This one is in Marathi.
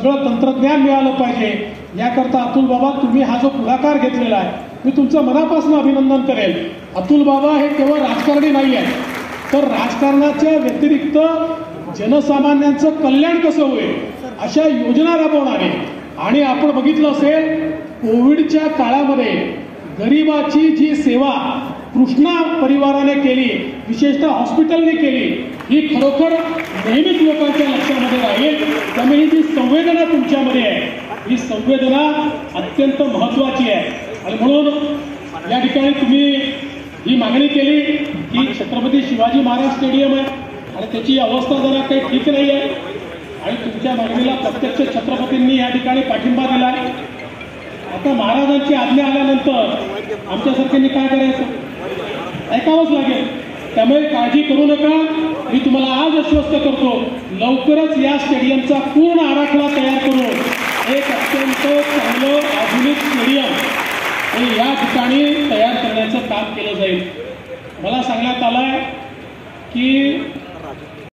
सगळं तंत्रज्ञान मिळालं पाहिजे याकरता अतुल बाबा तुम्ही हा जो पुढाकार घेतलेला आहे मी तुमचं मनापासून अभिनंदन करेल। अतुल बाबा हे केवळ राजकारणी नाही आहेत तर राजकारणाच्या व्यतिरिक्त जनसामान्यांचं कल्याण कसं होईल अशा योजना राबवणारे आणि आपण बघितलं असेल कोविडच्या काळामध्ये गरिबाची जी सेवा कृष्णा परिवाराने केली विशेषतः हॉस्पिटलने केली ही खरोखर नेहमीच लोकांच्या लक्षामध्ये राहील। त्यामुळे ही जी संवेदना तुमच्यामध्ये आहे ही संवेदना अत्यंत महत्त्वाची आहे आणि म्हणून या ठिकाणी तुम्ही ही मागणी केली की छत्रपती शिवाजी महाराज स्टेडियम आहे आणि त्याची अवस्था जरा काही ठीक नाही आहे आणि तुमच्या मागणीला प्रत्यक्ष छत्रपतींनी या ठिकाणी पाठिंबा दिला आहे। आता महाराजांची आज्ञा आल्यानंतर आमच्यासारख्यांनी काय करायचं ऐकावंच लागेल। त्यामुळे काळजी करू नका मी तुम्हाला आज आश्वस्त करतो लवकरच या स्टेडियमचा पूर्ण आराखडा तयार करून एक अत्यंत चांगलं आधुनिक स्टेडियम हे या ठिकाणी तयार करण्याचं काम केलं जाईल। मला सांगण्यात आलं आहे की